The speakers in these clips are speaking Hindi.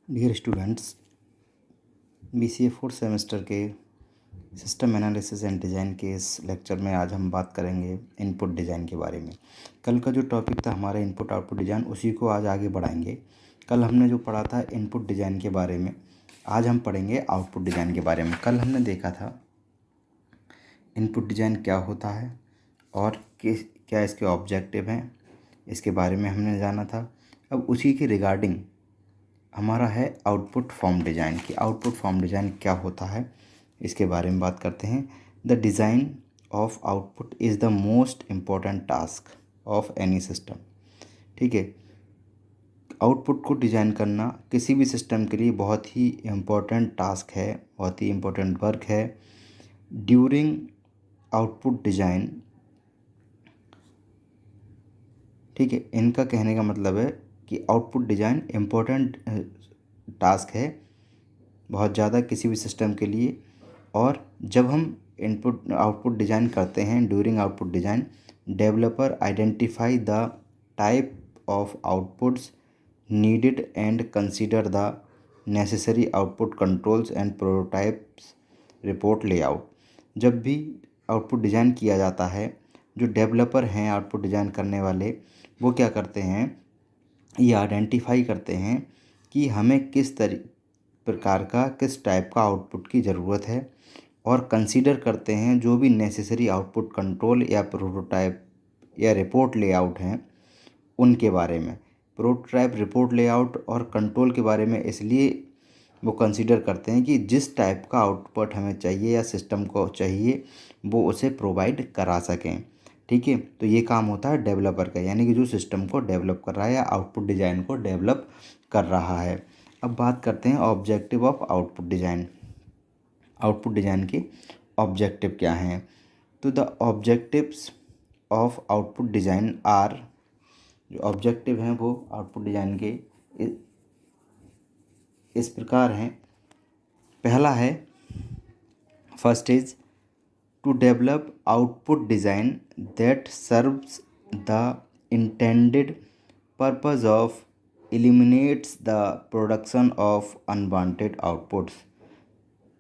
Dear students, BCA fourth semester के सिस्टम एनालिसिस एंड डिज़ाइन के इस लेक्चर में आज हम बात करेंगे इनपुट डिज़ाइन के बारे में। कल का जो टॉपिक था हमारा इनपुट आउटपुट डिज़ाइन, उसी को आज आगे बढ़ाएंगे। कल हमने जो पढ़ा था इनपुट डिज़ाइन के बारे में, आज हम पढ़ेंगे आउटपुट डिज़ाइन के बारे में। कल हमने देखा था इनपुट डिज़ाइन क्या होता है और क्या इसके ऑब्जेक्टिव हैं, इसके बारे में हमने जाना था। अब उसी के रिगार्डिंग हमारा है आउटपुट फॉर्म डिज़ाइन की। आउटपुट फॉर्म डिज़ाइन क्या होता है इसके बारे में बात करते हैं। The design of output is the most important task of any system. ठीक है, आउटपुट को डिज़ाइन करना किसी भी सिस्टम के लिए बहुत ही इम्पोर्टेंट टास्क है, बहुत ही इम्पोर्टेंट वर्क है। ड्यूरिंग आउटपुट डिज़ाइन, ठीक है, इनका कहने का मतलब है कि आउटपुट डिज़ाइन इम्पोर्टेंट टास्क है बहुत ज़्यादा किसी भी सिस्टम के लिए। और जब हम इनपुट आउटपुट डिज़ाइन करते हैं, during output design developer identify the type of outputs needed and consider the necessary output controls and prototypes report layout. जब भी आउटपुट डिज़ाइन किया जाता है, जो डेवलपर हैं आउटपुट डिज़ाइन करने वाले, वो क्या करते हैं, ये आइडेंटिफाई करते हैं कि हमें किस प्रकार का, किस टाइप का आउटपुट की ज़रूरत है, और कंसीडर करते हैं जो भी नेसेसरी आउटपुट कंट्रोल या प्रोटोटाइप या रिपोर्ट लेआउट हैं उनके बारे में। प्रोटोटाइप, रिपोर्ट लेआउट और कंट्रोल के बारे में इसलिए वो कंसीडर करते हैं कि जिस टाइप का आउटपुट हमें चाहिए या सिस्टम को चाहिए वो उसे प्रोवाइड करा सकें। ठीक है, तो ये काम होता है डेवलपर का, यानी कि जो सिस्टम को डेवलप कर रहा है या आउटपुट डिज़ाइन को डेवलप कर रहा है। अब बात करते हैं objective of output design. Output design के ऑब्जेक्टिव क्या हैं? तो the objectives of output design are, जो ऑब्जेक्टिव हैं वो आउटपुट डिज़ाइन के इस प्रकार हैं। पहला है, first is to develop output design that serves the intended purpose of eliminates the production of unwanted outputs.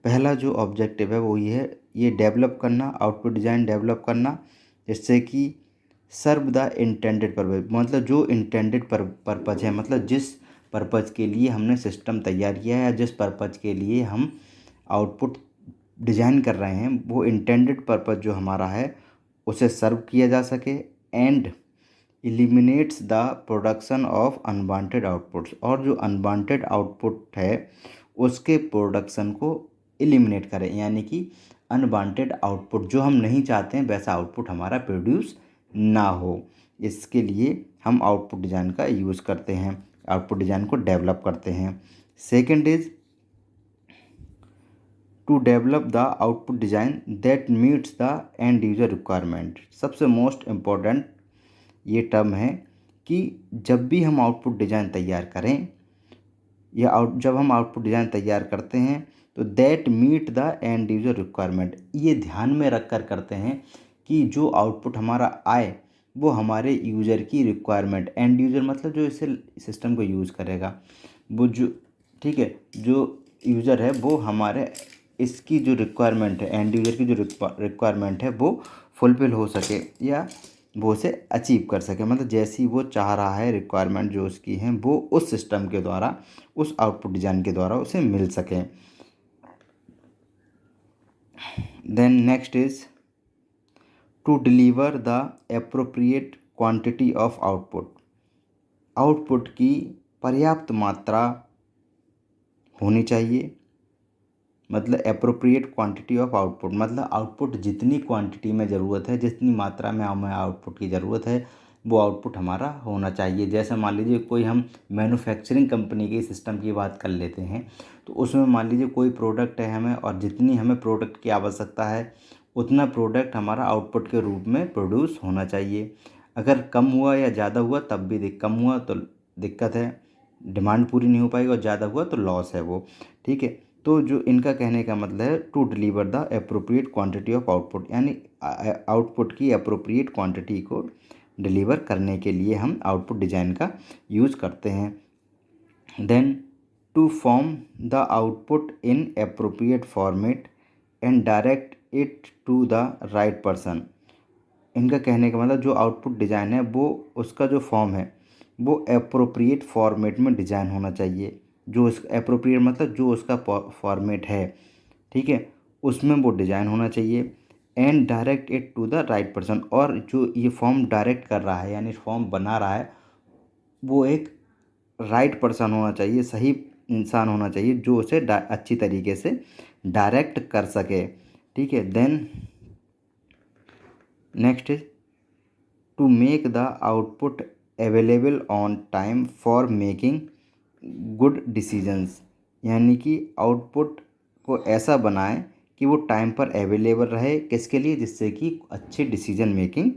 पहला जो ऑब्जेक्टिव है वो ये डेवलप करना, आउटपुट डिज़ाइन डेवलप करना जिससे कि सर्व द इंटेंडेड पर्पज, मतलब जो इंटेंडेड पर्पज है, मतलब जिस पर्पज के लिए हमने सिस्टम तैयार किया है या जिस पर्पज के लिए हम आउटपुट डिज़ाइन कर रहे हैं, वो इंटेंडेड पर्पज जो हमारा है उसे सर्व किया जा सके। And eliminates the production of unwanted outputs, और जो अनवांटेड आउटपुट है उसके प्रोडक्शन को एलिमिनेट करें, यानी कि अनवांटेड आउटपुट जो हम नहीं चाहते हैं वैसा आउटपुट हमारा प्रोड्यूस ना हो। इसके लिए हम आउटपुट डिज़ाइन का यूज़ करते हैं, आउटपुट डिज़ाइन को डेवलप करते हैं। Second is to develop the output design that meets the end user requirement. सबसे मोस्ट इम्पॉर्टेंट ये टर्म है कि जब भी हम आउटपुट डिज़ाइन तैयार करें या जब हम आउटपुट डिज़ाइन तैयार करते हैं तो that meet the end user requirement, ये ध्यान में रख कर करते हैं कि जो आउटपुट हमारा आए वो हमारे यूज़र की रिक्वायरमेंट, एंड यूज़र मतलब जो इसे सिस्टम को यूज़ करेगा वो, जो ठीक है, जो यूज़र है वो हमारे इसकी जो रिक्वायरमेंट है, एंड यूज़र की जो रिक्वायरमेंट है वो फुलफ़िल हो सके या वो उसे अचीव कर सके, मतलब जैसी वो चाह रहा है रिक्वायरमेंट जो उसकी हैं वो उस सिस्टम के द्वारा, उस आउटपुट डिज़ाइन के द्वारा उसे मिल सकें। Then next is to deliver the appropriate quantity of output. Output की पर्याप्त मात्रा होनी चाहिए, मतलब एप्रोप्रिएट क्वांटिटी ऑफ आउटपुट, मतलब आउटपुट जितनी क्वांटिटी में ज़रूरत है, जितनी मात्रा में हमें आउटपुट की ज़रूरत है वो आउटपुट हमारा होना चाहिए। जैसे मान लीजिए कोई हम मैन्युफैक्चरिंग कंपनी के सिस्टम की बात कर लेते हैं, तो उसमें मान लीजिए कोई प्रोडक्ट है हमें, और जितनी हमें प्रोडक्ट की आवश्यकता है उतना प्रोडक्ट हमारा आउटपुट के रूप में प्रोड्यूस होना चाहिए। अगर कम हुआ या ज़्यादा हुआ तब भी कम हुआ तो दिक्कत है, डिमांड पूरी नहीं हो पाएगी, और ज़्यादा हुआ तो लॉस है वो। ठीक है, तो जो इनका कहने का मतलब है to deliver the appropriate quantity of output, यानी आउटपुट की अप्रोप्रिएट क्वांटिटी को डिलीवर करने के लिए हम आउटपुट डिज़ाइन का यूज़ करते हैं। Then to form the output in appropriate format and direct it to the right person. इनका कहने का मतलब जो आउटपुट डिज़ाइन है वो उसका जो फॉर्म है वो एप्रोप्रिएट फॉर्मेट में डिज़ाइन होना चाहिए। जो उस एप्रोप्रिएट मतलब जो उसका फॉर्मेट है, ठीक है, उसमें वो डिज़ाइन होना चाहिए। And direct it to the right person, और जो ये फॉर्म डायरेक्ट कर रहा है यानी फॉर्म बना रहा है वो एक राइट पर्सन होना चाहिए, सही इंसान होना चाहिए जो उसे अच्छी तरीके से डायरेक्ट कर सके। ठीक है, then next is to make the output available on time for making good decisions. यानी कि आउटपुट को ऐसा बनाएं कि वो टाइम पर अवेलेबल रहे, किसके लिए, जिससे कि अच्छी डिसीजन मेकिंग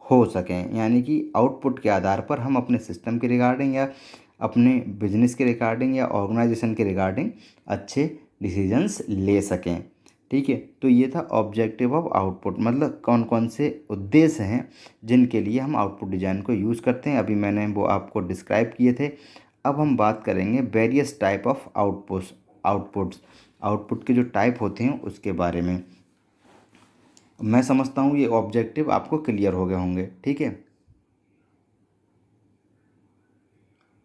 हो सकें। यानी कि आउटपुट के आधार पर हम अपने सिस्टम के रिगार्डिंग या अपने बिजनेस के रिगार्डिंग या ऑर्गेनाइजेशन के रिगार्डिंग अच्छे डिसीजंस ले सकें। ठीक है, तो ये था ऑब्जेक्टिव ऑफ आउटपुट, मतलब कौन कौन से उद्देश्य हैं जिनके लिए हम आउटपुट डिज़ाइन को यूज़ करते हैं। अभी मैंने वो आपको डिस्क्राइब किए थे। अब हम बात करेंगे वेरियस टाइप ऑफ आउटपुट के जो टाइप होते हैं उसके बारे में। मैं समझता हूँ ये ऑब्जेक्टिव आपको क्लियर हो गए होंगे। ठीक है,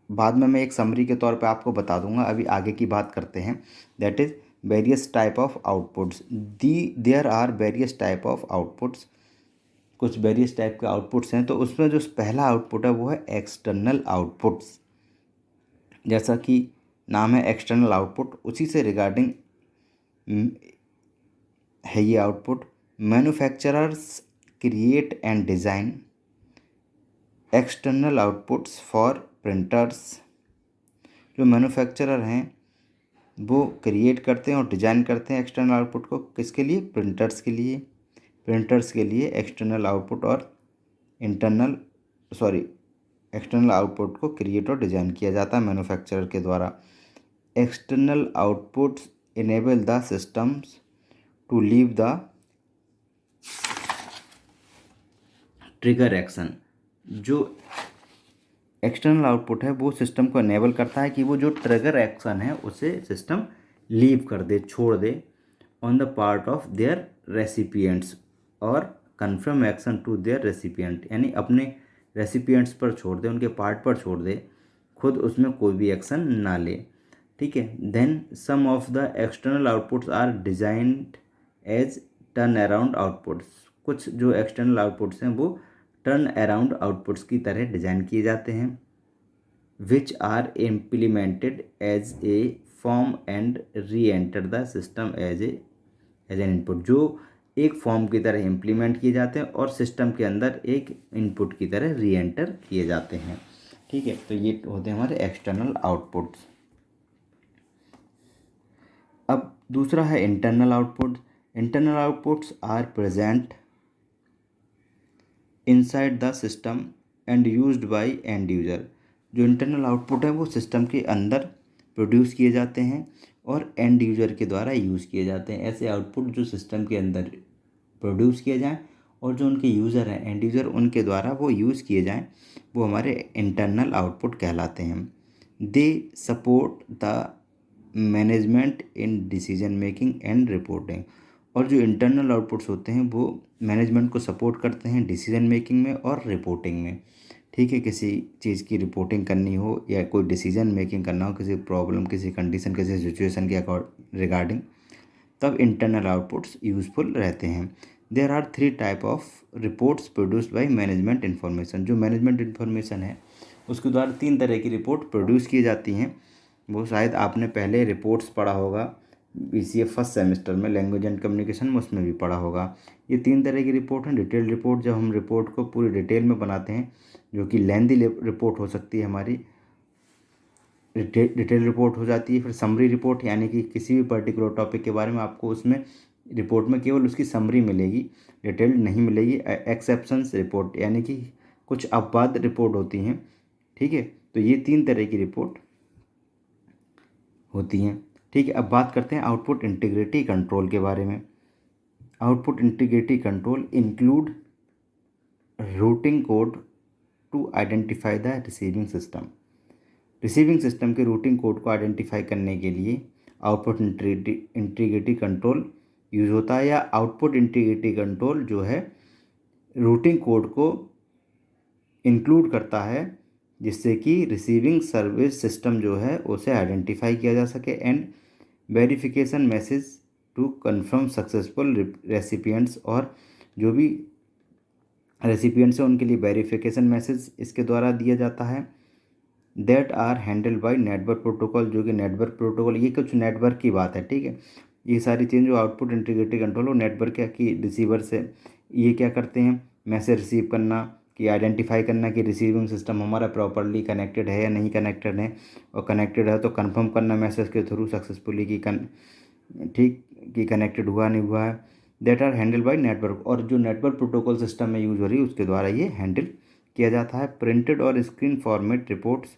बाद में मैं एक समरी के तौर पे आपको बता दूंगा, अभी आगे की बात करते हैं। That is various type of outputs. There are various type of outputs. कुछ वेरियस टाइप के आउटपुट्स हैं, तो उसमें जो पहला आउटपुट है वो है एक्सटर्नल आउटपुट्स। जैसा कि नाम है एक्सटर्नल आउटपुट, उसी से रिगार्डिंग है ये output. Manufacturers create and design external outputs for printers. जो मैन्युफैक्चरर हैं वो क्रिएट करते हैं और डिज़ाइन करते हैं एक्सटर्नल आउटपुट को, किसके लिए, प्रिंटर्स के लिए। प्रिंटर्स के लिए एक्सटर्नल आउटपुट और एक्सटर्नल आउटपुट को क्रिएट और डिज़ाइन किया जाता है मैन्युफैक्चरर के द्वारा। External outputs enable the systems to leave the trigger action. जो एक्सटर्नल आउटपुट है वो सिस्टम को इनेबल करता है कि वो जो ट्रिगर एक्शन है उसे सिस्टम लीव कर दे, छोड़ दे, on the part of their recipients, और confirm action to their recipient, यानी अपने रेसिपिएंट्स पर छोड़ दे, उनके पार्ट पर छोड़ दे, खुद उसमें कोई भी एक्शन ना ले। ठीक है, then some of the external outputs are designed as turn around outputs. कुछ जो एक्सटर्नल आउटपुट्स हैं वो टर्न अराउंड आउटपुट्स की तरह डिज़ाइन किए जाते हैं, which are implemented as a form and reenter the system as an input. जो एक फॉर्म की तरह इम्प्लीमेंट किए जाते हैं और सिस्टम के अंदर एक इनपुट की तरह री एंटर किए जाते हैं। ठीक है, तो ये होते हैं हमारे एक्सटर्नल आउटपुट्स। अब दूसरा है internal output. Internal outputs are present inside the system and used by end user. जो इंटरनल आउटपुट है वो सिस्टम के अंदर प्रोड्यूस किए जाते हैं और एंड यूज़र के द्वारा यूज़ किए जाते हैं। ऐसे आउटपुट जो सिस्टम के अंदर प्रोड्यूस किए जाएं और जो उनके यूज़र हैं एंड यूज़र उनके द्वारा वो यूज़ किए जाएं, वो हमारे इंटरनल आउटपुट कहलाते हैं। They support the management in decision making and reporting. और जो इंटरनल आउटपुट्स होते हैं वो मैनेजमेंट को सपोर्ट करते हैं डिसीजन मेकिंग में और रिपोर्टिंग में। ठीक है, किसी चीज़ की रिपोर्टिंग करनी हो या कोई डिसीजन मेकिंग करना हो, किसी प्रॉब्लम, किसी कंडीशन, किसी सिचुएशन के रिगार्डिंग, तब इंटरनल आउटपुट्स यूज़फुल रहते हैं। There are 3 type of reports produced by management information. जो मैनेजमेंट इन्फॉर्मेशन है उसके द्वारा 3 तरह की रिपोर्ट प्रोड्यूस की जाती हैं। वो शायद आपने पहले रिपोर्ट्स पढ़ा होगा BCA फर्स्ट सेमेस्टर में, लैंग्वेज एंड कम्युनिकेशन में, उसमें भी पढ़ा होगा। ये 3 तरह की रिपोर्ट हैं। डिटेल रिपोर्ट, जब हम रिपोर्ट को पूरी डिटेल में बनाते हैं, जो कि लेंदी रिपोर्ट हो सकती है हमारी, डिटेल रिपोर्ट हो जाती है। फिर समरी रिपोर्ट, यानी कि किसी भी पर्टिकुलर टॉपिक के बारे में आपको उसमें रिपोर्ट में केवल उसकी समरी मिलेगी, डिटेल नहीं मिलेगी। एक्सेप्शंस रिपोर्ट, यानी कि कुछ अपवाद रिपोर्ट होती हैं। ठीक है, तो ये 3 तरह की रिपोर्ट होती हैं। ठीक है, अब बात करते हैं आउटपुट इंटीग्रिटी कंट्रोल के बारे में। Output integrity control include routing code to identify the receiving system. Receiving system के रूटिंग कोड को आइडेंटिफाई करने के लिए आउटपुट इंटीग्रिटी कंट्रोल यूज होता है, या आउटपुट इंटीग्रिटी कंट्रोल जो है रूटिंग कोड को इंक्लूड करता है जिससे कि रिसीविंग सर्विस सिस्टम जो है उसे आइडेंटिफाई किया जा सके, and verification message to confirm successful recipients, और जो भी रेसिपिएंट्स हैं उनके लिए वेरिफिकेशन मैसेज इसके द्वारा दिया जाता है। That are handled by network protocol, जो कि नेटवर्क प्रोटोकॉल, ये कुछ नेटवर्क की बात है, ठीक है। ये सारी चीज़ जो आउटपुट इंटीग्रिटी कंट्रोल और नेटवर्क क्या कि रिसीवर से ये क्या करते हैं, मैसेज रिसीव करना, कि आइडेंटिफाई करना कि रिसीविंग सिस्टम हमारा प्रॉपरली कनेक्टेड है या नहीं कनेक्टेड है, और कनेक्टेड है तो कंफर्म करना मैसेज के थ्रू सक्सेसफुली कि ठीक कि कनेक्टेड हुआ नहीं हुआ है। That are handle by network, और जो नेटवर्क प्रोटोकॉल सिस्टम में यूज हो रही है उसके द्वारा ये हैंडल किया जाता है। प्रिंटेड और screen format reports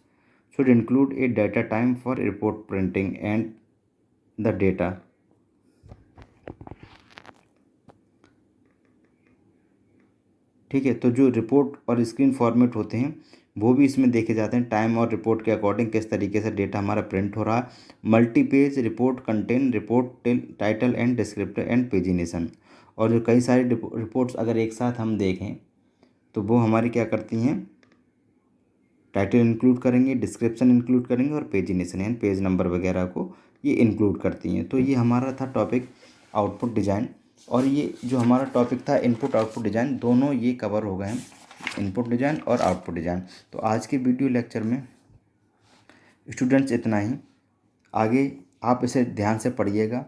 should include a data time for report printing and the data। ठीक है, तो जो रिपोर्ट और स्क्रीन फॉर्मेट होते हैं वो भी इसमें देखे जाते हैं, टाइम और रिपोर्ट के अकॉर्डिंग किस तरीके से डेटा हमारा प्रिंट हो रहा है। Multi page report contain report title and descriptor and pagination, और जो कई सारी रिपोर्ट्स अगर एक साथ हम देखें तो वो हमारी क्या करती हैं, टाइटल इंक्लूड करेंगे, डिस्क्रिप्शन इंक्लूड करेंगे, और पेजिनेशन यानी पेज नंबर वगैरह को ये इंक्लूड करती हैं। तो ये हमारा था टॉपिक आउटपुट डिज़ाइन, और ये जो हमारा टॉपिक था इनपुट आउटपुट डिज़ाइन, दोनों ये कवर हो गए हैं, इनपुट डिज़ाइन और आउटपुट डिज़ाइन। तो आज के वीडियो लेक्चर में स्टूडेंट्स इतना ही, आगे आप इसे ध्यान से पढ़िएगा,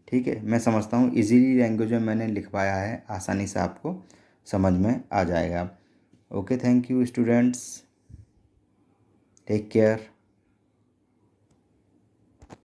ठीक है। मैं समझता हूँ इजीली लैंग्वेज में मैंने लिखवाया है, आसानी से आपको समझ में आ जाएगा। Okay, thank you students, take care.